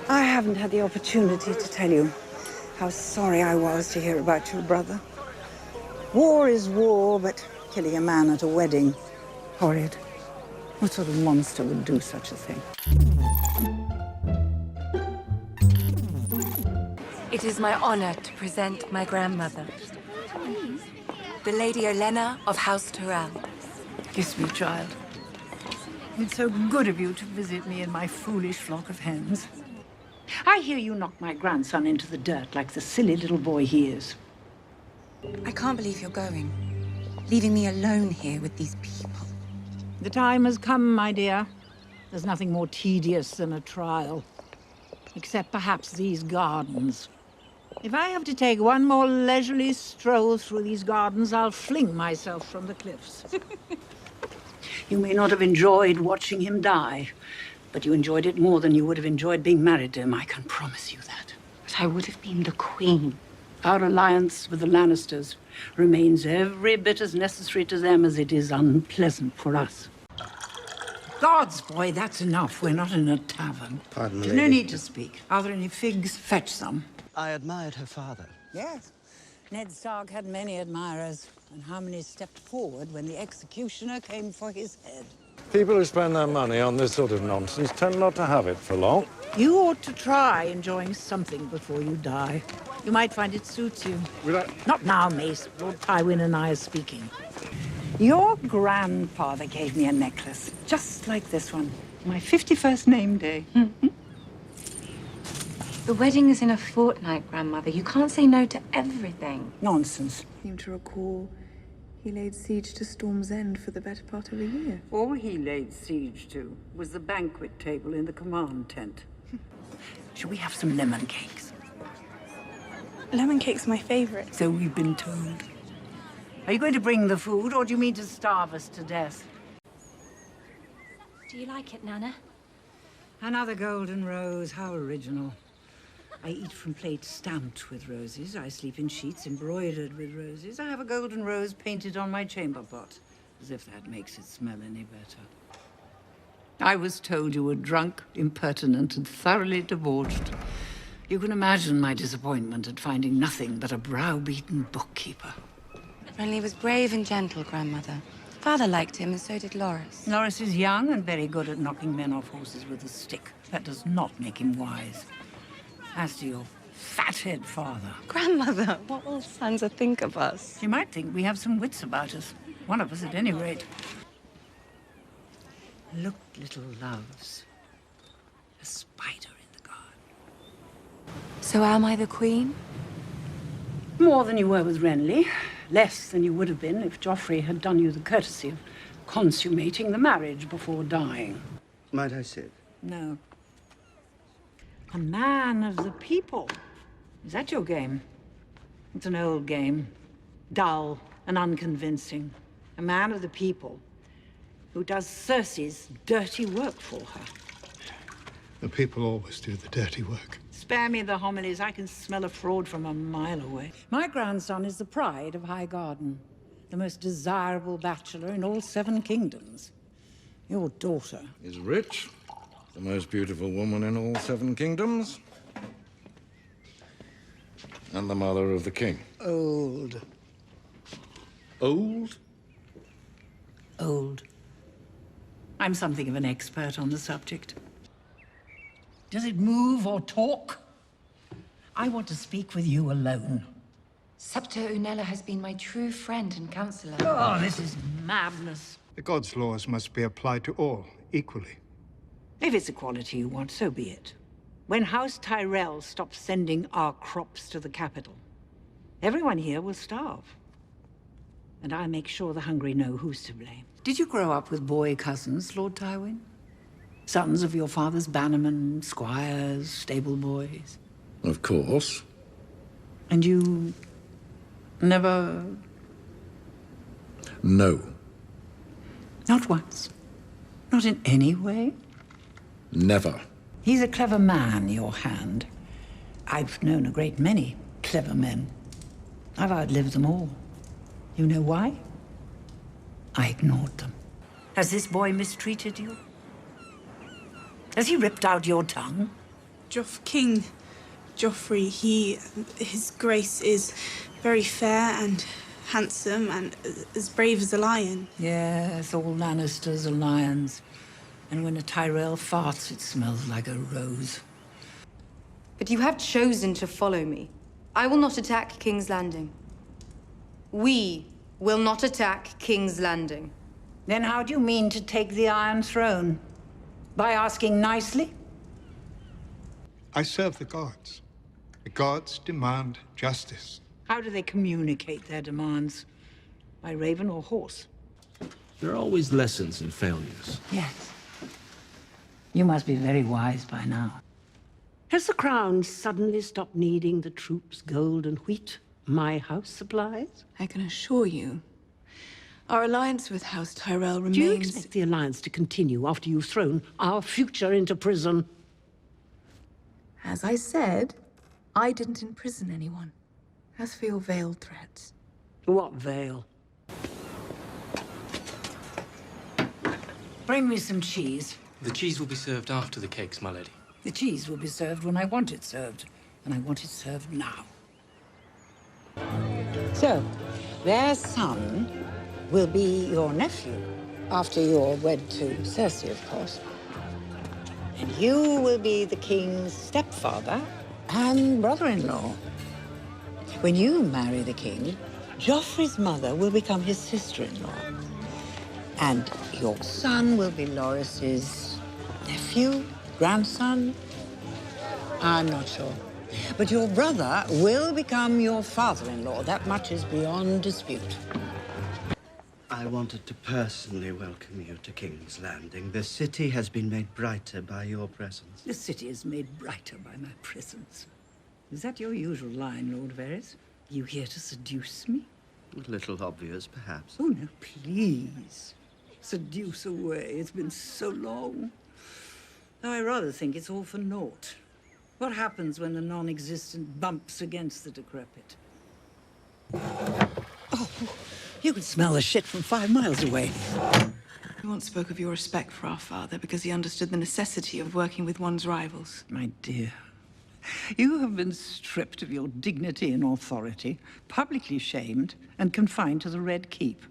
I haven't had the opportunity to tell you how sorry I was to hear about your brother. War is war, but killing a man at a wedding, horrid. What sort of monster would do such a thing? It is my honor to present my grandmother, the Lady Olenna of House Tyrrell. Kiss me, child. It's so good of you to visit me in my foolish flock of hens. I hear you knocked my grandson into the dirt like the silly little boy he is. I can't believe you're going, leaving me alone here with these people. The time has come, my dear. There's nothing more tedious than a trial. Except perhaps these gardens. If I have to take one more leisurely stroll through these gardens, I'll fling myself from the cliffs. You may not have enjoyed watching him die, but you enjoyed it more than you would have enjoyed being married to him, I can promise you that. But I would have been the queen. Our alliance with the Lannisters remains every bit as necessary to them as it is unpleasant for us. Gods, boy, that's enough. We're not in a tavern. Pardon me. There's no need to speak. Are there any figs? Fetch some. I admired her father. Yes. Ned Stark had many admirers. And how many stepped forward when the executioner came for his head? People who spend their money on this sort of nonsense tend not to have it for long. You ought to try enjoying something before you die. You might find it suits you. Not now, Mace. Lord Tywin and I are speaking. Your grandfather gave me a necklace, just like this one, my 51st name day. The wedding is in a fortnight, Grandmother. You can't say no to everything. Nonsense. I seem to recall he laid siege to Storm's End for the better part of a year. All he laid siege to was the banquet table in the command tent. Should we have some lemon cakes? Lemon cake's my favorite. So we've been told. Are you going to bring the food, or do you mean to starve us to death? Do you like it, Nana? Another golden rose. How original. I eat from plates stamped with roses. I sleep in sheets embroidered with roses. I have a golden rose painted on my chamber pot, as if that makes it smell any better. I was told you were drunk, impertinent, and thoroughly debauched. You can imagine my disappointment at finding nothing but a browbeaten bookkeeper. Renly was brave and gentle, Grandmother. Father liked him, and so did Loris. Loris is young and very good at knocking men off horses with a stick. That does not make him wise. As to your fathead father... Grandmother, what will Sansa think of us? She might think we have some wits about us. One of us, at any rate. Look, little loves. A spider in the garden. So am I the queen? More than you were with Renly. Less than you would have been if Joffrey had done you the courtesy of consummating the marriage before dying. Might I sit? No. A man of the people. Is that your game? It's an old game. Dull and unconvincing. A man of the people who does Cersei's dirty work for her. The people always do the dirty work. Spare me the homilies. I can smell a fraud from a mile away. My grandson is the pride of Highgarden. The most desirable bachelor in all 7 kingdoms. Your daughter Is rich, the most beautiful woman in all 7 kingdoms, and the mother of the king. Old. Old? old. I'm something of an expert on the subject. Does it move or talk? I want to speak with you alone. Scepter Unella has been my true friend and counselor. Oh, this is madness. The gods' laws must be applied to all equally. If it's equality you want, so be it. When House Tyrell stops sending our crops to the capital, everyone here will starve. And I'll make sure the hungry know who's to blame. Did you grow up with boy cousins, Lord Tywin? Sons of your father's bannermen, squires, stable boys? Of course. And you never... No. Not once? Not in any way? Never. He's a clever man, your hand. I've known a great many clever men. I've outlived them all. You know why? I ignored them. Has this boy mistreated you? Has he ripped out your tongue? King Joffrey, his grace is very fair and handsome and as brave as a lion. Yes, all Lannisters are lions. And when a Tyrell farts, it smells like a rose. But you have chosen to follow me. I will not attack King's Landing. We will not attack King's Landing. Then how do you mean to take the Iron Throne? By asking nicely? I serve the gods. The gods demand justice. How do they communicate their demands? By raven or horse? There are always lessons in failures. Yes. You must be very wise by now. Has the Crown suddenly stopped needing the troops' gold and wheat my house supplies? I can assure you, our alliance with House Tyrell remains... Do you expect the alliance to continue after you've thrown our future into prison? As I said, I didn't imprison anyone. As for your veiled threats... What veil? Bring me some cheese. The cheese will be served after the cakes, my lady. The cheese will be served when I want it served, and I want it served now. So, their son will be your nephew, after you're wed to Cersei, of course. And you will be the king's stepfather and brother-in-law. When you marry the king, Joffrey's mother will become his sister-in-law. And your son will be Loras's nephew, grandson? I'm not sure. But your brother will become your father-in-law. That much is beyond dispute. I wanted to personally welcome you to King's Landing. The city has been made brighter by your presence. The city is made brighter by my presence. Is that your usual line, Lord Varys? You here to seduce me? A little obvious, perhaps. Oh, no, please. Seduce away. It's been so long. Though I rather think it's all for naught. What happens when the non-existent bumps against the decrepit? Oh, you can smell the shit from 5 miles away. You once spoke of your respect for our father because he understood the necessity of working with one's rivals. My dear, you have been stripped of your dignity and authority, publicly shamed, and confined to the Red Keep.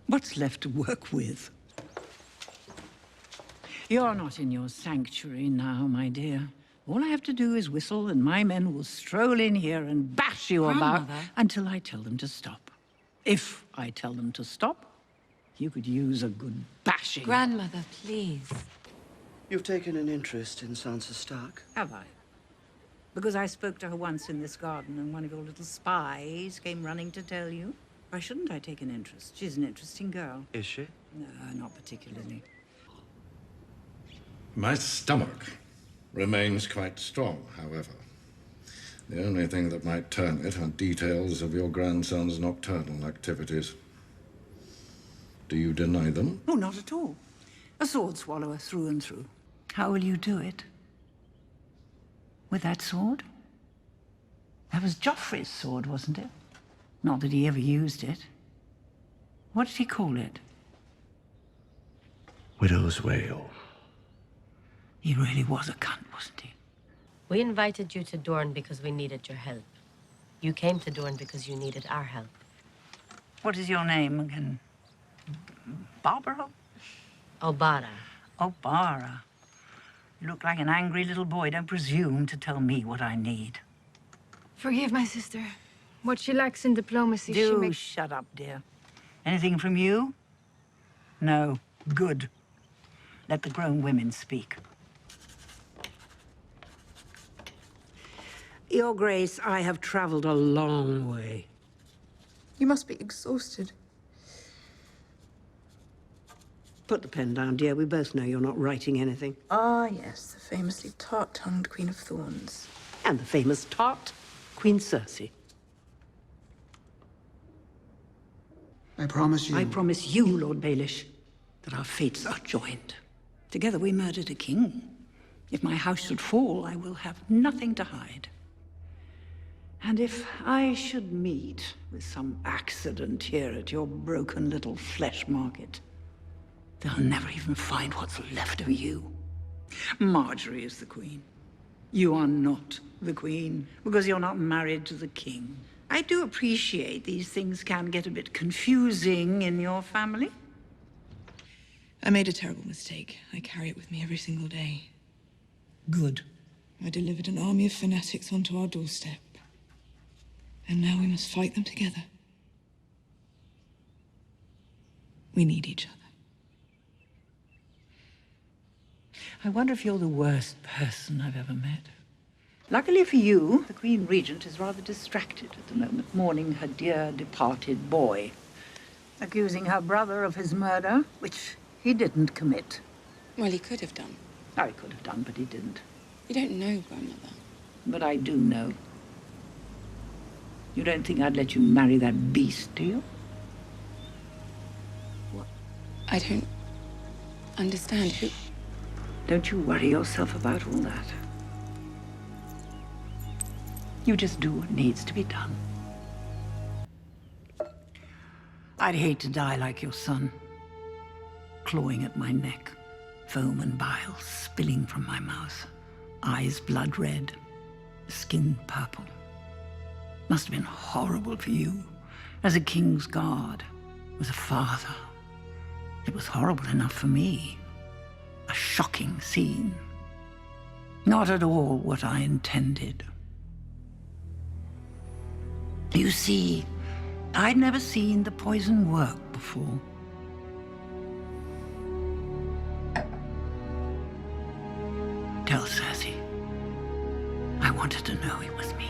What's left to work with? You're not in your sanctuary now, my dear. All I have to do is whistle, and my men will stroll in here and bash you about until I tell them to stop. If I tell them to stop, you could use a good bashing. Grandmother, please. You've taken an interest in Sansa Stark? Have I? Because I spoke to her once in this garden, and one of your little spies came running to tell you? Why shouldn't I take an interest? She's an interesting girl. Is she? No, not particularly. My stomach remains quite strong, however. The only thing that might turn it are details of your grandson's nocturnal activities. Do you deny them? Oh, not at all. A sword swallower through and through. How will you do it? With that sword? That was Joffrey's sword, wasn't it? Not that he ever used it. What did he call it? Widow's Wail. He really was a cunt, wasn't he? We invited you to Dorne because we needed your help. You came to Dorne because you needed our help. What is your name again? Barbara? Obara. Obara. You look like an angry little boy. Don't presume to tell me what I need. Forgive my sister. What she lacks in diplomacy, she makes... Shut up, dear. Anything from you? No. Good. Let the grown women speak. Your Grace, I have traveled a long way. You must be exhausted. Put the pen down, dear. We both know you're not writing anything. Ah, yes, the famously tart-tongued Queen of Thorns. And the famous tart, Queen Cersei. I promise you... I promise you, Lord Baelish, that our fates are joined. Together we murdered a king. If my house should fall, I will have nothing to hide. And if I should meet with some accident here at your broken little flesh market, they'll never even find what's left of you. Marjorie is the queen. You are not the Queen, because you're not married to the King. I do appreciate these things can get a bit confusing in your family. I made a terrible mistake. I carry it with me every single day. Good. I delivered an army of fanatics onto our doorstep. And now we must fight them together. We need each other. I wonder if you're the worst person I've ever met. Luckily for you, the Queen Regent is rather distracted at the moment, mourning her dear departed boy, accusing her brother of his murder, which he didn't commit. Well, he could have done. Oh, he could have done, but he didn't. You don't know, Grandmother. But I do know. You don't think I'd let you marry that beast, do you? What? I don't understand. Who? Don't you worry yourself about all that. You just do what needs to be done. I'd hate to die like your son, clawing at my neck, foam and bile spilling from my mouth, eyes blood red, skin purple. Must have been horrible for you, as a king's guard, as a father. It was horrible enough for me. A shocking scene. Not at all what I intended. You see, I'd never seen the poison work before. Tell Cersei I wanted to know it was me.